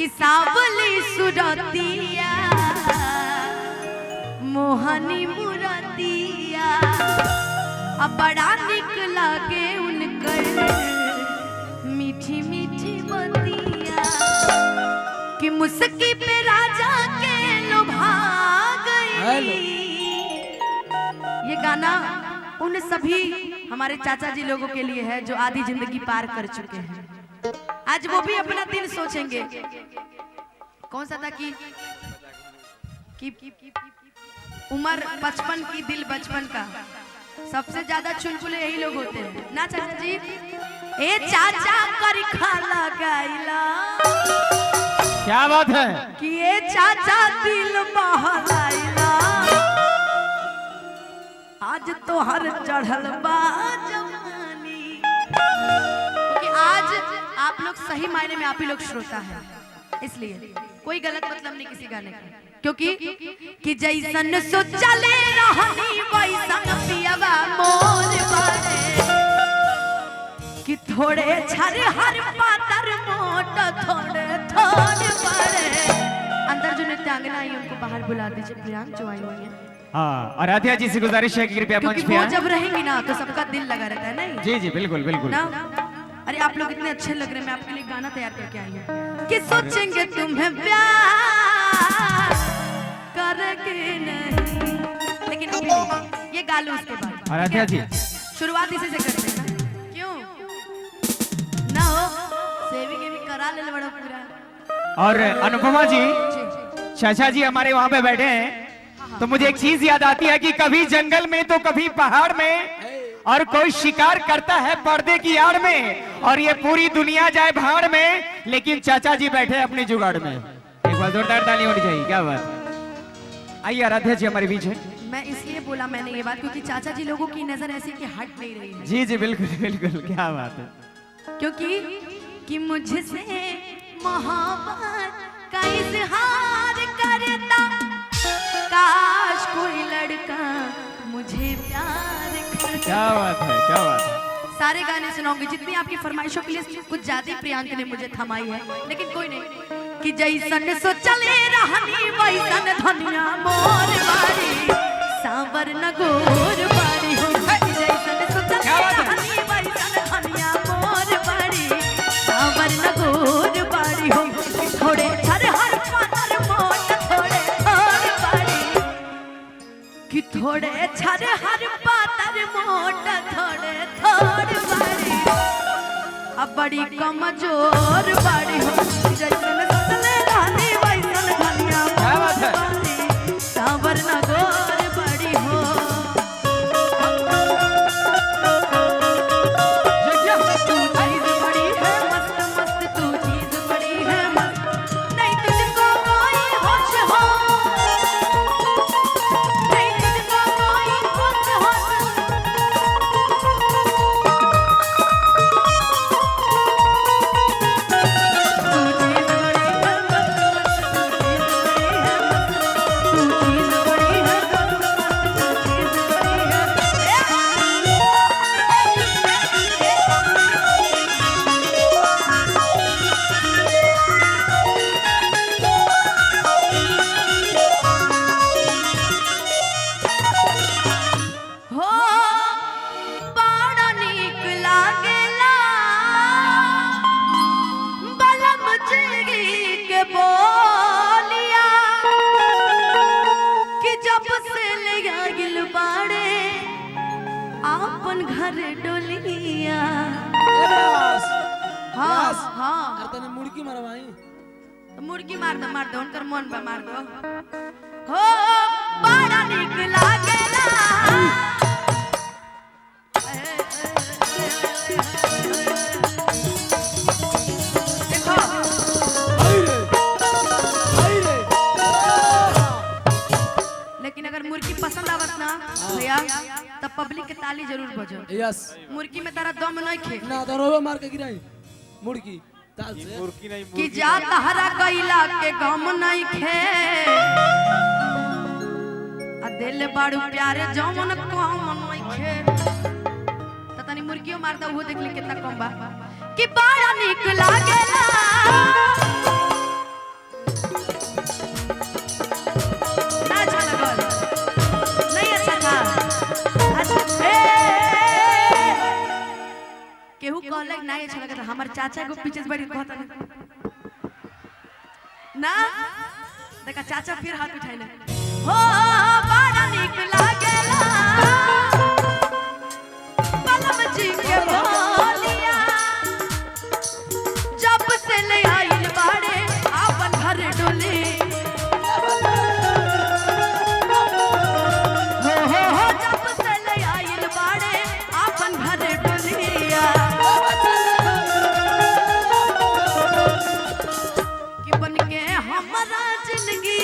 कि सावली सुरतिया मोहनी मुरतिया अब बड़ा निक लागे उनकर मीठी मीठी बतिया कि मुस्की पे राजा के लुभा गई। ये गाना उन सभी हमारे चाचा जी लोगों के लिए है जो आधी जिंदगी पार कर चुके हैं। आज वो भी अपना दिन सोचेंगे। कौन सा था कि उम्र 55 की दिल बचपन का। सबसे ज्यादा चुलबुले यही लोग होते हैं ना चाचा जी। ए चाचा कर खाला गाइला, क्या बात है कि ए चाचा दिल बहलाइला, आज तो हर चढ़ल बा जवानी। क्योंकि आज आप लोग सही मायने में आप ही लोग श्रोता हैं, इसलिए कोई गलत मतलब नहीं किसी गाने का। क्योंकि कि जैसन सोचले रहनी वैसन पियवा मोर बारे, कि थोड़े छर हर पातर मोट थोड़े थोड़े बड़े। अंदर जो नृत्यांगना आई उनको बाहर बुला दीजिए, प्रियांक जो आई हुई है। हाँ, और आध्या जी से गुजारिश है कि कृपया मंच पे आएं। जब रहेंगी ना तो सबका दिल लगा रहता है। नहीं जी जी बिल्कुल बिल्कुल ना। अरे आप लोग इतने अच्छे लग रहे हैं, मैं आपके लिए गाना तैयार करके आई हूँ कि सोचेंगे तुम्हें प्यार करेंगे नहीं, लेकिन अभी नहीं, ये गा लो उसके बाद। और आध्या जी शुरुआत इसी से करते हैं ना, क्यों ना हो सेविंग भी करा ले बड़ा पूरा। और अनुपमा जी, चाचा जी हमारे वहाँ पे बैठे हैं, तो मुझे एक चीज याद आती है कि कभी जंगल में तो कभी पहाड़ में, और कोई शिकार करता है पर्दे की आड़ में, और ये पूरी दुनिया जाए भाड़ में, लेकिन चाचा जी बैठे अपनी जुगाड़ में। एक बार जोरदार ताली होनी चाहिए। क्या बात। आइए आराध्या जी हमारे बीच है। मैं इसलिए बोला मैंने ये बात क्योंकि चाचा जी लोगों की नजर ऐसी कि हट नहीं रही है। जी जी बिल्कुल बिल्कुल, क्या बात है। क्योंकि कि मुझसे मोहब्बत का इजहार करता, काश कोई लड़का मुझे प्यार करता। क्या बात है, क्या बात है। सारे गाने सुनाऊंगी, जितनी आपकी फरमाइशों के लिए कुछ ज्यादा प्रियांक ने मुझे थमाई है, लेकिन कोई नहीं। कि जैसन सोचले रहनी वैसन धनिया मोर बारी, सांवर न गोर बारी हो। जैसन सोचले रहनी वैसन धनिया मोर बारी, सांवर न गोर बारी हो। थोड़े छर हर पातर मोट थोड़े थोड़ बारी, कि थोड़े छर हर पातर मोट थोड़े थोड़ बारी, अब बड़ी कमजोर बारी हो। जैसन सोचले रहनी वैसन धनिया मोर बारी, सांवर न गोर बारी हो। तू चीज बड़ी है मस्त मस्त, तू चीज बड़ी है मस्त, नहीं तुझको कोई होश हो, नहीं तुझको कोई होश हो। हो बड़ा नीक लागेला बलम जिंदगी के बोलिया, कि जब से ले गिल बाड़े आपन घर डोलिया। हाँ हाँ तने मुड़की मारवाई, मुर्गी मार दो उनकर मन पे मार दो। हो बड़ा नीक लागेला देखो। लेकिन अगर मुर्गी पसंद आवत ना भैया, तब पब्लिक के ताली जरूर बजो। यस। मुर्गी में तारा दम नहीं खे ना तो रोवे मार के गिराई मुड़की ताल से। मुर्गी नहीं, कि जा तहरा कैला के गम नहीं खे, आ दिल बाड़ू प्यारे जौन कम नहीं खे। त तनी मुर्गियों मारता वो देख ले कितना कम बा। कि बड़ा निक लागेला हमार चाचा को पीछे से बड़ी कहता ना देखा चाचा फिर हाथ उठाइले हो बड़ा निक लागेला बलम जी के बोलिया जब से ले आइल बाड़े आपन घर डोली हो जब से ले आइल बाड़े आपन घर डोलिया कि बन के हमारा जिंदगी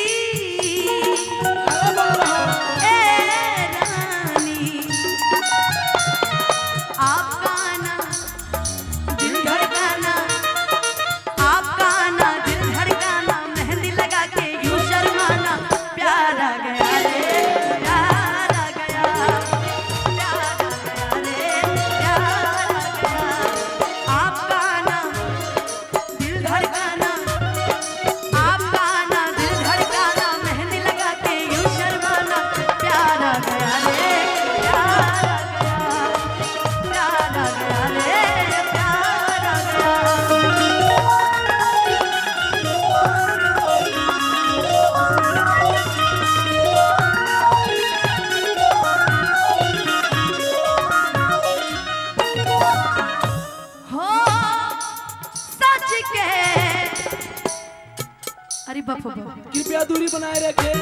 कृपया दूरी बनाए रखे।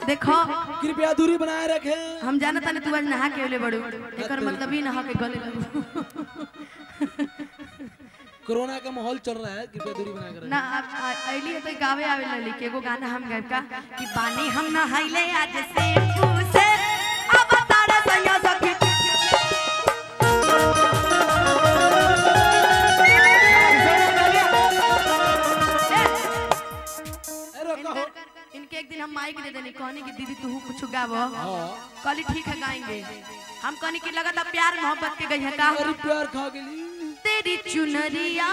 देखो कृपया दूरी बनाए रखे। हम जानत ताने तू आज नहा के ले बड़ू एकर मतलब ही नहा के गले लगू कोरोना का माहौल चल रहा है, कृपया दूरी बनाए रखे। ना आइली तो गावे आवे लली के एगो गाना हम गायब का कि पानी हम नहाइले आज से पूसे अब तारे सैया सखी इनके एक दिन हम माइक दे देनी कहनी कि दीदी तू कुछ गावो कहली ठीक है गाएंगे हम कहनी कि लगा था प्यार मोहब्बत के गई है का अरे प्यार खा गेली तेरी चुनरिया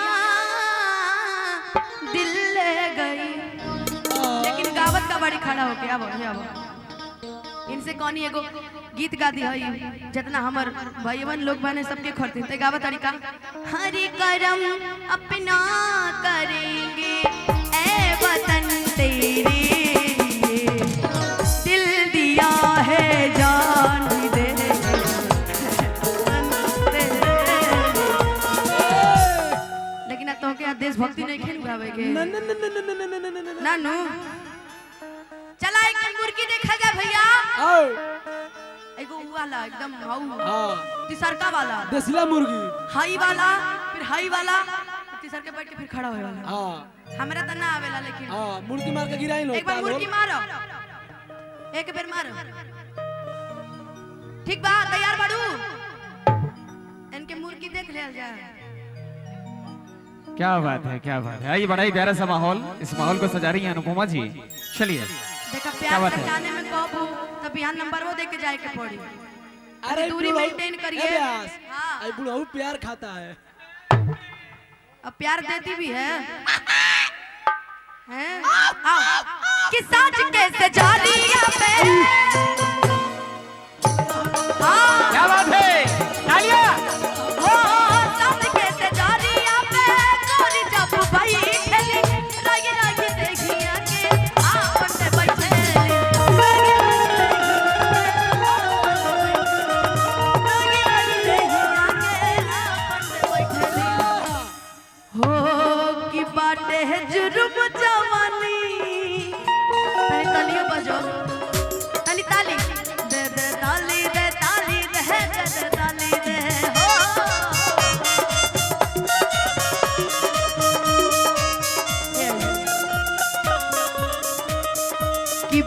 दिल ले गई लेकिन गावत का बड़ी खड़ा हो गया अब इनसे कहनी एगो गीत गा दी है जितना हमर भाईवन लोग बने सबके खरते ते गावत तरीका हरि करम अपना करेंगे ए वतन तेरे देशभक्ति नहीं खेल गावे के नानू चला एक मुर्गी देखा जा भैया एगो वाला एकदम हाउ तिसरका वाला देसिला मुर्गी हाई वाला फिर हाई वाला तिसर के बैठ के फिर खड़ा होए वाला हां हमरा त ना आवेला लेकिन हां मुर्गी मार के गिराई लो एक बार मुर्गी मारो एक बार मारो ठीक बा तैयार बाड़ू इनके मुर्गी देख ले जा क्या बात है, क्या बात है। आइए बड़ा ही प्यारा सा माहौल, इस माहौल को सजा रही है अनुपमा जी। चलिए देखा प्यार से गाने में कब हो तब यहाँ नंबर वो देके जाए के पड़ी। अरे दूरी मेंटेन करिए। हां आई बुढ़ऊ प्यार खाता है अब प्यार देती भी है हैं आओ कि साज कैसे जा रही है पे क्या बात है तालियां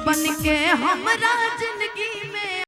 बन के हमरा